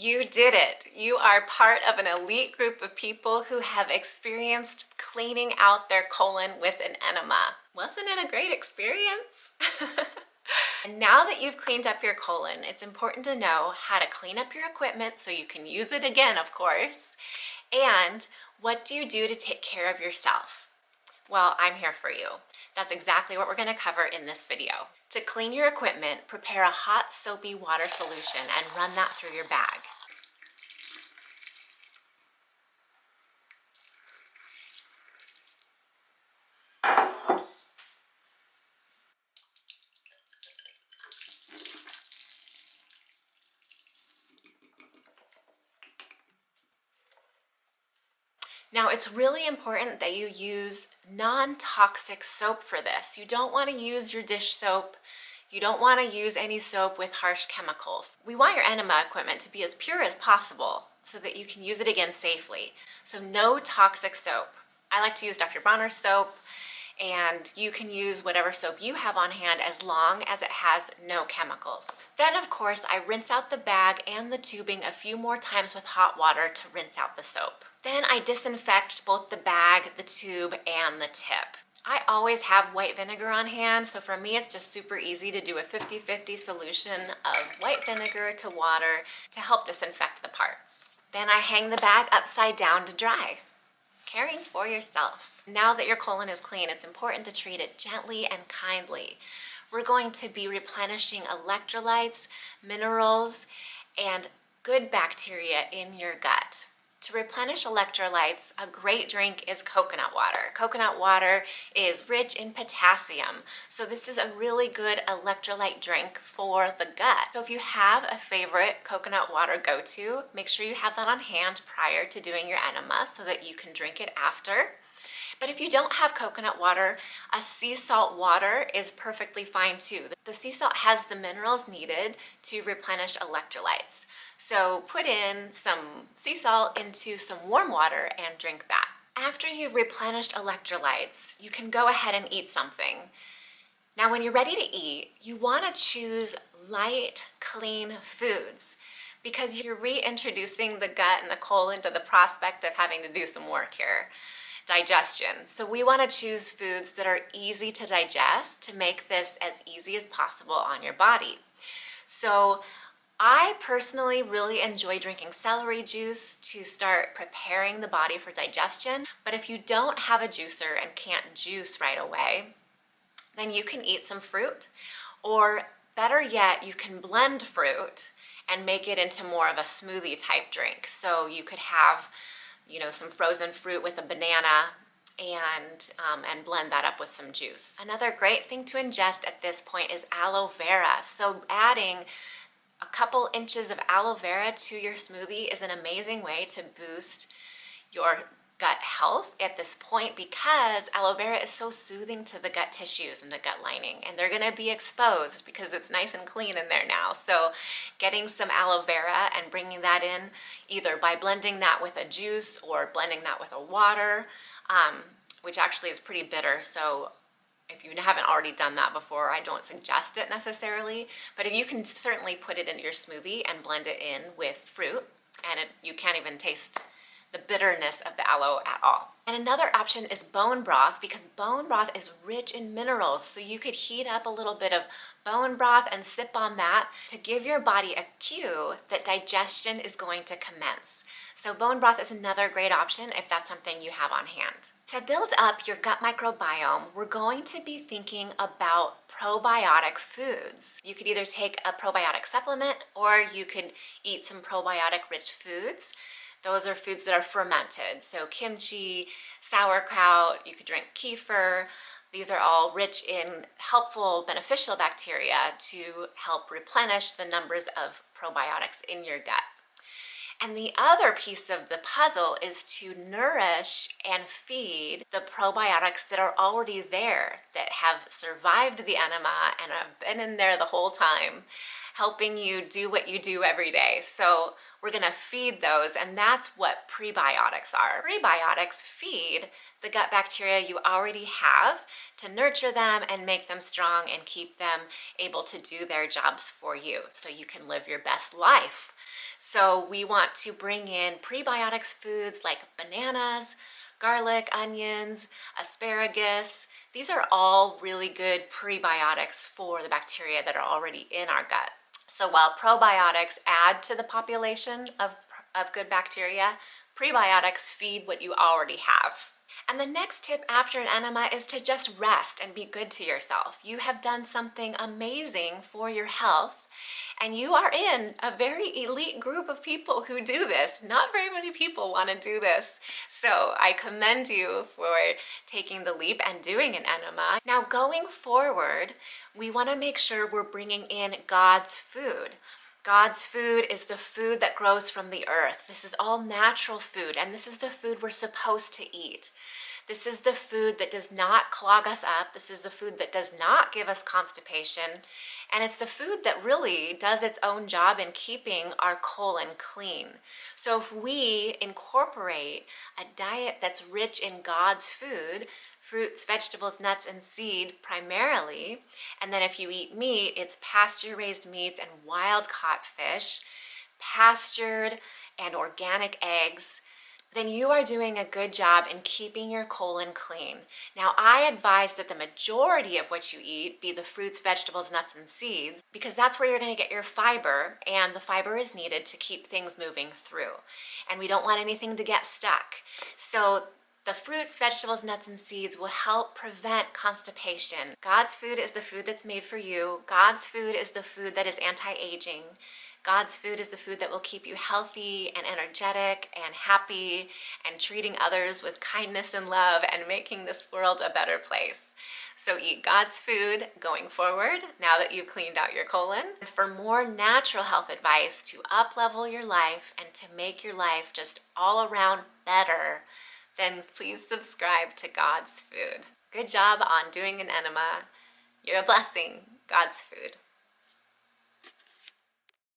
You did it. You are part of an elite group of people who have experienced cleaning out their colon with an enema. Wasn't it a great experience? And now that you've cleaned up your colon, it's important to know how to clean up your equipment so you can use it again, of course. And what do you do to take care of yourself? Well, I'm here for you. That's exactly what we're going to cover in this video. To clean your equipment, prepare a hot soapy water solution and run that through your bag. Now, it's really important that you use non-toxic soap for this. You don't want to use your dish soap. You don't want to use any soap with harsh chemicals. We want your enema equipment to be as pure as possible so that you can use it again safely. So no toxic soap. I like to use Dr. Bronner's soap, and you can use whatever soap you have on hand as long as it has no chemicals. Then, of course, I rinse out the bag and the tubing a few more times with hot water to rinse out the soap. Then I disinfect both the bag, the tube, and the tip. I always have white vinegar on hand, so for me it's just super easy to do a 50-50 solution of white vinegar to water to help disinfect the parts. Then I hang the bag upside down to dry. Caring for yourself. Now that your colon is clean, it's important to treat it gently and kindly. We're going to be replenishing electrolytes, minerals, and good bacteria in your gut. To replenish electrolytes, a great drink is coconut water. Coconut water is rich in potassium, so this is a really good electrolyte drink for the gut. So if you have a favorite coconut water go-to, make sure you have that on hand prior to doing your enema so that you can drink it after. But if you don't have coconut water, a sea salt water is perfectly fine too. The sea salt has the minerals needed to replenish electrolytes. So put in some sea salt into some warm water and drink that. After you've replenished electrolytes, you can go ahead and eat something. Now, when you're ready to eat, you want to choose light, clean foods because you're reintroducing the gut and the colon to the prospect of having to do some work here. Digestion. So we want to choose foods that are easy to digest to make this as easy as possible on your body. So I personally really enjoy drinking celery juice to start preparing the body for digestion. But if you don't have a juicer and can't juice right away, then you can eat some fruit, or better yet, you can blend fruit and make it into more of a smoothie type drink. So you could have some frozen fruit with a banana and blend that up with some juice. Another great thing to ingest at this point is aloe vera. So adding a couple inches of aloe vera to your smoothie is an amazing way to boost your gut health at this point because aloe vera is so soothing to the gut tissues and the gut lining, and they're going to be exposed because it's nice and clean in there now. So getting some aloe vera and bringing that in either by blending that with a juice or blending that with a water, which actually is pretty bitter, so if you haven't already done that before, I don't suggest it necessarily, but you can certainly put it into your smoothie and blend it in with fruit, and you can't even taste the bitterness of the aloe at all. And another option is bone broth, because bone broth is rich in minerals. So you could heat up a little bit of bone broth and sip on that to give your body a cue that digestion is going to commence. So bone broth is another great option if that's something you have on hand. To build up your gut microbiome, we're going to be thinking about probiotic foods. You could either take a probiotic supplement or you could eat some probiotic rich foods. Those are foods that are fermented. So kimchi, sauerkraut, you could drink kefir. These are all rich in helpful, beneficial bacteria to help replenish the numbers of probiotics in your gut. And the other piece of the puzzle is to nourish and feed the probiotics that are already there, that have survived the enema and have been in there the whole time, helping you do what you do every day. So we're gonna feed those, and that's what prebiotics are. Prebiotics feed the gut bacteria you already have to nurture them and make them strong and keep them able to do their jobs for you so you can live your best life. So we want to bring in prebiotics foods like bananas, garlic, onions, asparagus. These are all really good prebiotics for the bacteria that are already in our gut. So while probiotics add to the population of good bacteria, prebiotics feed what you already have. And the next tip after an enema is to just rest and be good to yourself. You have done something amazing for your health, and you are in a very elite group of people who do this. Not very many people want to do this. So I commend you for taking the leap and doing an enema. Now going forward, we want to make sure we're bringing in God's food. God's food is the food that grows from the earth. This is all natural food, and this is the food we're supposed to eat. This is the food that does not clog us up. This is the food that does not give us constipation. And it's the food that really does its own job in keeping our colon clean. So if we incorporate a diet that's rich in God's food, fruits, vegetables, nuts, and seed primarily, and then if you eat meat, it's pasture-raised meats and wild-caught fish, pastured and organic eggs, then you are doing a good job in keeping your colon clean. Now, I advise that the majority of what you eat be the fruits, vegetables, nuts, and seeds, because that's where you're going to get your fiber, and the fiber is needed to keep things moving through. And we don't want anything to get stuck. So the fruits, vegetables, nuts, and seeds will help prevent constipation. God's food is the food that's made for you. God's food is the food that is anti-aging. God's food is the food that will keep you healthy and energetic and happy and treating others with kindness and love and making this world a better place. So eat God's food going forward now that you've cleaned out your colon. For more natural health advice to up-level your life and to make your life just all around better, then please subscribe to God's Food. Good job on doing an enema. You're a blessing. God's Food.